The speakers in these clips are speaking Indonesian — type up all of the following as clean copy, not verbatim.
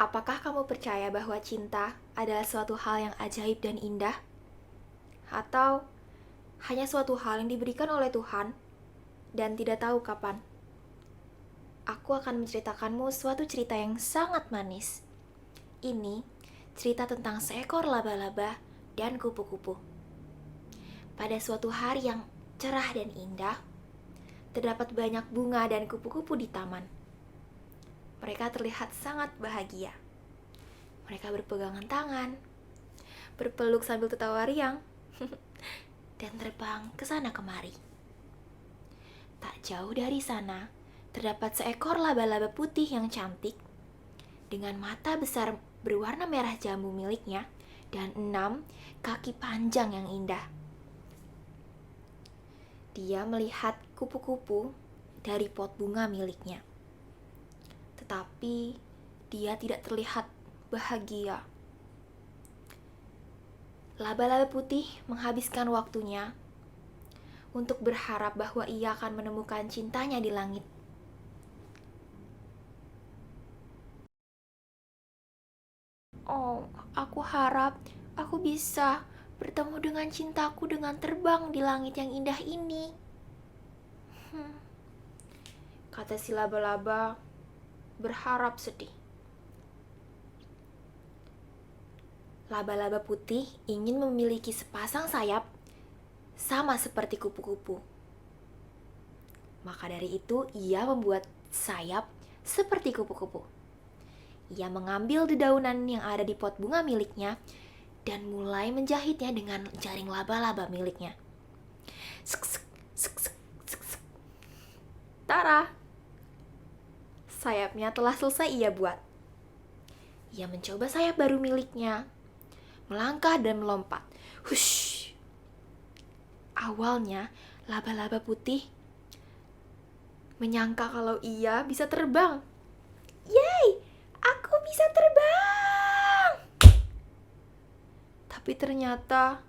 Apakah kamu percaya bahwa cinta adalah suatu hal yang ajaib dan indah? Atau hanya suatu hal yang diberikan oleh Tuhan dan tidak tahu kapan? Aku akan menceritakanmu suatu cerita yang sangat manis. Ini cerita tentang seekor laba-laba dan kupu-kupu. Pada suatu hari yang cerah dan indah, terdapat banyak bunga dan kupu-kupu di taman. Mereka terlihat sangat bahagia. Mereka berpegangan tangan, berpeluk sambil tertawa riang, dan terbang ke sana kemari. Tak jauh dari sana, terdapat seekor laba-laba putih yang cantik, dengan mata besar berwarna merah jambu miliknya, dan 6 kaki panjang yang indah. Dia melihat kupu-kupu dari pot bunga miliknya. Tetapi dia tidak terlihat bahagia. Laba-laba putih menghabiskan waktunya untuk berharap bahwa ia akan menemukan cintanya di langit. Oh, aku harap aku bisa bertemu dengan cintaku dengan terbang di langit yang indah ini. Kata si laba-laba berharap sedih. Laba-laba putih ingin memiliki sepasang sayap sama seperti kupu-kupu. Maka dari itu ia membuat sayap seperti kupu-kupu. Ia mengambil dedaunan yang ada di pot bunga miliknya dan mulai menjahitnya dengan jaring laba-laba miliknya. Sek, sek, sek, sek, sek, sek. Tara! Sayapnya telah selesai ia buat. Ia mencoba sayap baru miliknya, melangkah dan melompat. Hush! Awalnya, laba-laba putih menyangka kalau ia bisa terbang. Yeay! Aku bisa terbang! Tapi ternyata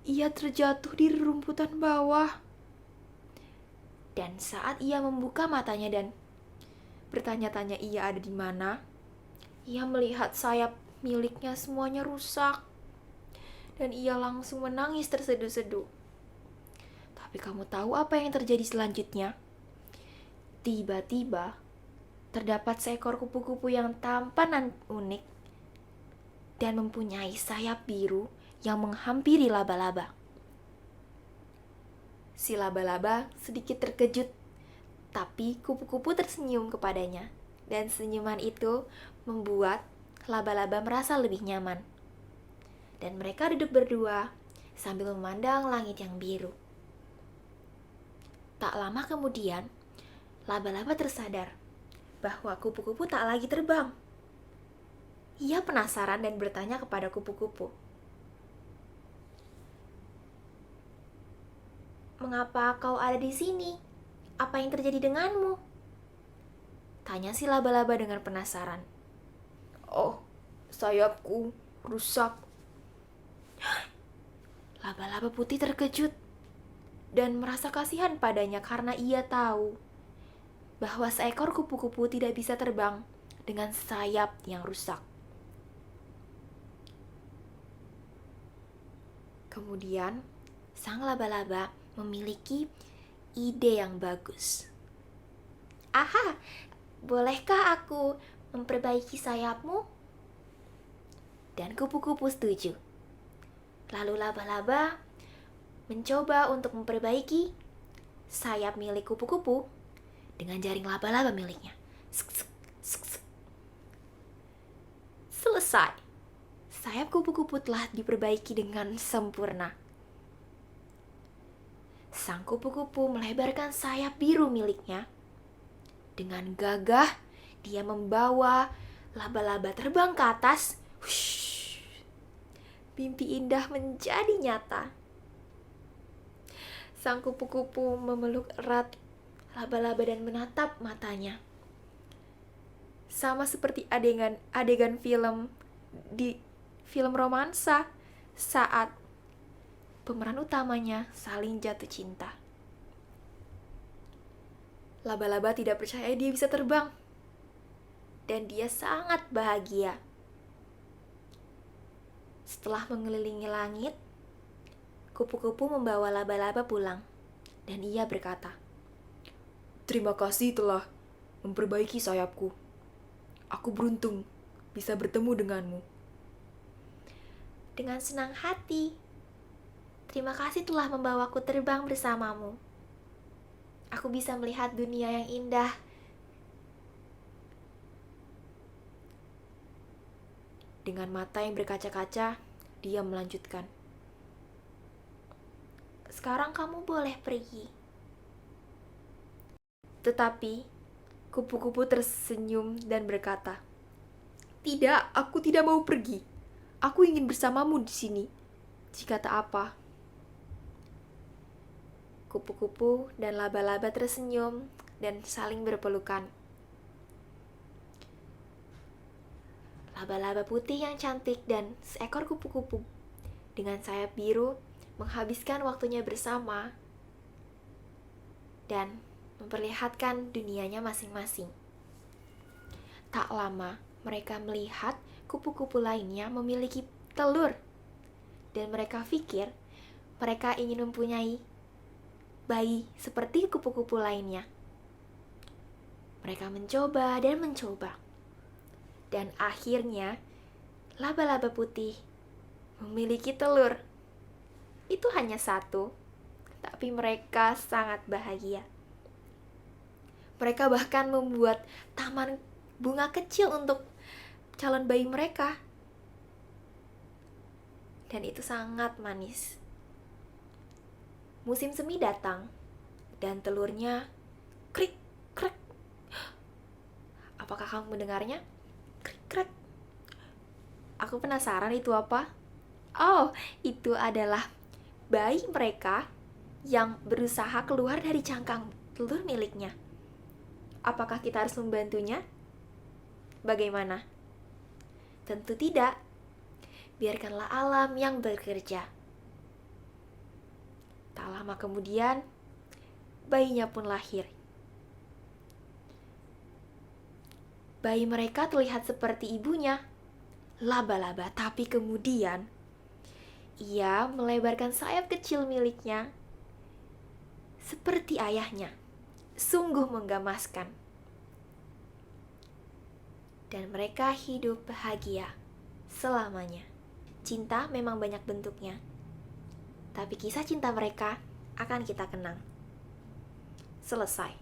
ia terjatuh di rerumputan bawah. Dan saat ia membuka matanya dan bertanya-tanya ia ada di mana, ia melihat sayap miliknya semuanya rusak. Dan ia langsung menangis terseduh-seduh. Tapi kamu tahu apa yang terjadi selanjutnya? Tiba-tiba, terdapat seekor kupu-kupu yang tampan dan unik dan mempunyai sayap biru yang menghampiri laba-laba. Si laba-laba sedikit terkejut, tapi kupu-kupu tersenyum kepadanya, dan senyuman itu membuat laba-laba merasa lebih nyaman. Dan mereka duduk berdua sambil memandang langit yang biru. Tak lama kemudian, laba-laba tersadar bahwa kupu-kupu tak lagi terbang. Ia penasaran dan bertanya kepada kupu-kupu, "Mengapa kau ada di sini? Apa yang terjadi denganmu?" Tanya si laba-laba dengan penasaran. "Oh, sayapku rusak." Laba-laba putih terkejut dan merasa kasihan padanya karena ia tahu bahwa seekor kupu-kupu tidak bisa terbang dengan sayap yang rusak. Kemudian, sang laba-laba memiliki ide yang bagus. "Aha, bolehkah aku memperbaiki sayapmu?" Dan kupu-kupu setuju. Lalu laba-laba mencoba untuk memperbaiki sayap milik kupu-kupu dengan jaring laba-laba miliknya. Sek, sek, sek, sek. Selesai. Sayap kupu-kupu telah diperbaiki dengan sempurna. Sang kupu-kupu melebarkan sayap biru miliknya. Dengan gagah, dia membawa laba-laba terbang ke atas. Hush. Mimpi indah menjadi nyata. Sang kupu-kupu memeluk erat laba-laba dan menatap matanya. Sama seperti adegan film di film romansa saat pemeran utamanya saling jatuh cinta. Laba-laba tidak percaya dia bisa terbang. dan dia sangat bahagia. Setelah mengelilingi langit, kupu-kupu membawa laba-laba pulang, dan ia berkata, Terima kasih telah memperbaiki sayapku. Aku beruntung bisa bertemu denganmu. dengan senang hati, terima kasih telah membawaku terbang bersamamu. Aku bisa melihat dunia yang indah. Dengan mata yang berkaca-kaca, dia melanjutkan. Sekarang kamu boleh pergi. Tetapi, kupu-kupu tersenyum dan berkata, Tidak, aku tidak mau pergi. Aku ingin bersamamu di sini. Jika tak apa. Kupu-kupu dan laba-laba tersenyum dan saling berpelukan. Laba-laba putih yang cantik dan seekor kupu-kupu dengan sayap biru menghabiskan waktunya bersama dan memperlihatkan dunianya masing-masing. Tak lama, mereka melihat kupu-kupu lainnya memiliki telur, dan mereka pikir mereka ingin mempunyai bayi seperti kupu-kupu lainnya. Mereka mencoba dan mencoba, dan akhirnya laba-laba putih memiliki telur. Itu hanya satu, tapi mereka sangat bahagia. Mereka bahkan membuat taman bunga kecil untuk calon bayi mereka. Dan itu sangat manis. Musim semi datang, dan telurnya krik, krek. Apakah kamu mendengarnya? Krik, krek. Aku penasaran itu apa? Oh, itu adalah bayi mereka yang berusaha keluar dari cangkang telur miliknya. Apakah kita harus membantunya? Bagaimana? Tentu tidak. Biarkanlah alam yang bekerja. Tak lama kemudian, bayinya pun lahir. Bayi mereka terlihat seperti ibunya, laba-laba, tapi kemudian ia melebarkan sayap kecil miliknya seperti ayahnya. Sungguh menggemaskan. Dan mereka hidup bahagia selamanya. Cinta memang banyak bentuknya, tapi kisah cinta mereka akan kita kenang. Selesai.